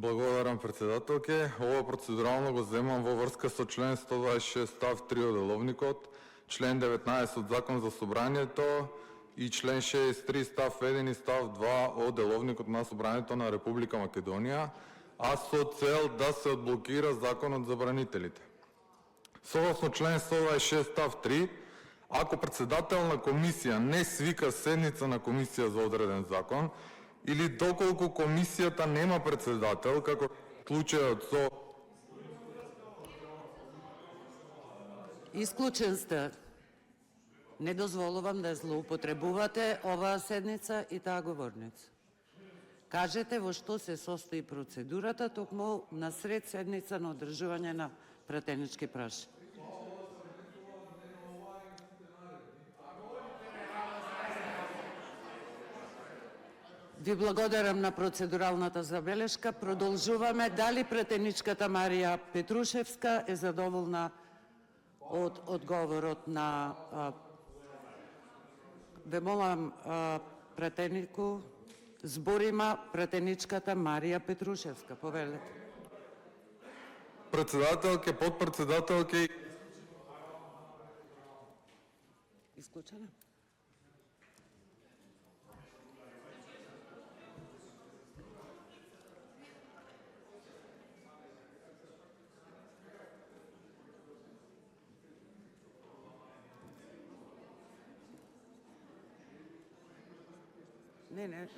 Благодарам, председателке. Ова процедурално го земам во врска со член 126 став 3 од Деловникот, член 19 од Закон за Собранието и член 63 став 1 и став 2 од Деловникот на Собранието на Република Македонија, а со цел да се одблокира Законот за бранителите. Согласно член 126 став 3, ако председател на комисија не свика седница на комисија за одреден закон, или доколку комисијата нема председател, како случајот со... Исклучен сте. Не дозволувам да злоупотребувате оваа седница и таа говорница. Кажете во што се состои процедурата токму на сред седница на одржување на пратенички прашања. Ви благодарам на процедуралната забелешка. Продолжуваме. Дали пратеничката Марија Петрушевска е задоволна од одговорот на... Ве молам, пратенику, зборима пратеничката Марија Петрушевска. Повелете. Председателке, подпредседателке... Исклучена?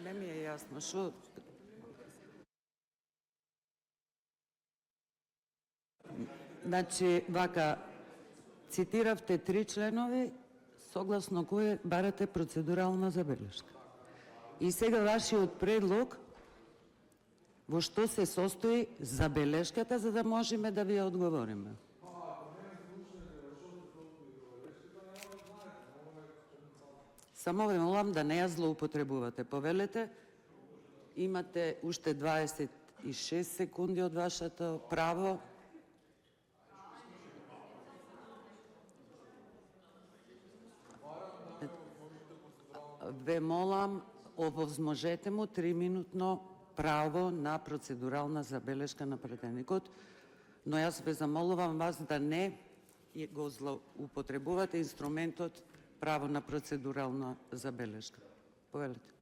Не ми е јасно. Шо... Значи, вака, цитиравте 3 членови, согласно кои барате процедурална забелешка. И сега вашиот предлог, во што се состои забелешката, за да можеме да ви ја одговориме. Само ве молам да не ја злоупотребувате. Повелете, имате уште 26 секунди од вашето право. Ве молам, овозможете му 3-минутно право на процедурална забелешка на пратеникот, но јас ве замолувам вас да не го злоупотребувате инструментот право на процедурална забелешка. Повелете.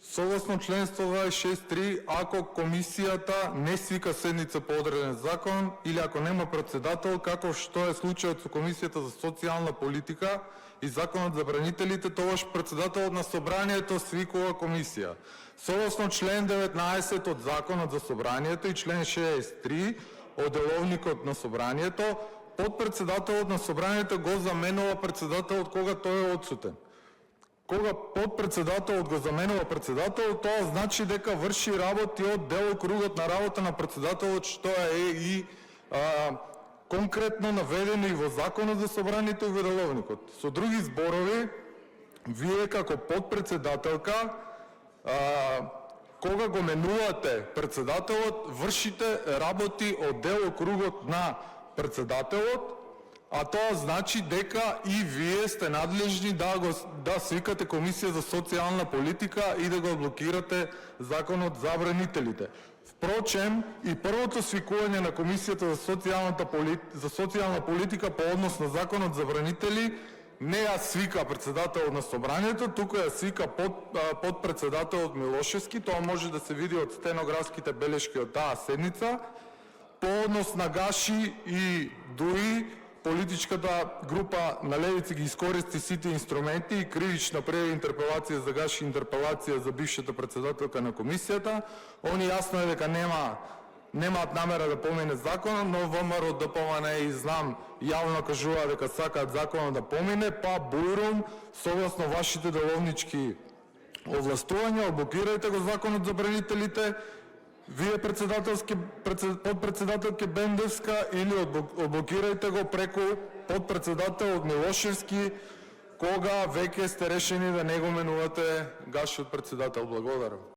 Согласно член 126.3, ако комисијата не свика седница по одреден закон или ако нема председател, како што е случајот со Комисијата за социјална политика и Законот за бранителите, тогаш председателот на Собранието свикува комисија. Согласно член 19 од Законот за Собранието и член 63 од Деловникот на Собранието, подпредседателот на Собранието го заменува председателот кога тој е отсутен. Кога подпредседателот го заменува председател, тоа значи дека врши работи од делокругот на работа на председателот, што е и конкретно наведено и во Законот за Собранието и во Деловникот. Со други зборови, вие како подпредседателка, кога го менувате председателот, вршите работи од делокругот на председателот, а тоа значи дека и вие сте надлежни да свикате Комисија за социјална политика и да го блокирате Законот за бранителите. Впрочем, и првото свикување на Комисијата за социјална политика по однос на Законот за бранители не ја свика председателот на Собранието, туку ја свика подпредседателот Милошевски. Тоа може да се види од стенографските белешки од таа седница. По однос на Гаши и Дуи, политичката група на Левица ги искористи сите инструменти и кривична пријава интерпелација за Гаши, интерпелација за бившата председателка на комисијата. Они јасно е дека немаат намера да помине законот, но ВМРО ДПМН и знам јавно кажува дека сакаат законот да помине, па бујрум, согласно вашите деловнички овластувања, блокирајте го Законот за бранителите, вие подпредседателке Бендевска, или одблокирајте го преку подпредседателот Милошевски, кога веќе сте решени да не го менувате Гашиот председател. Благодарам.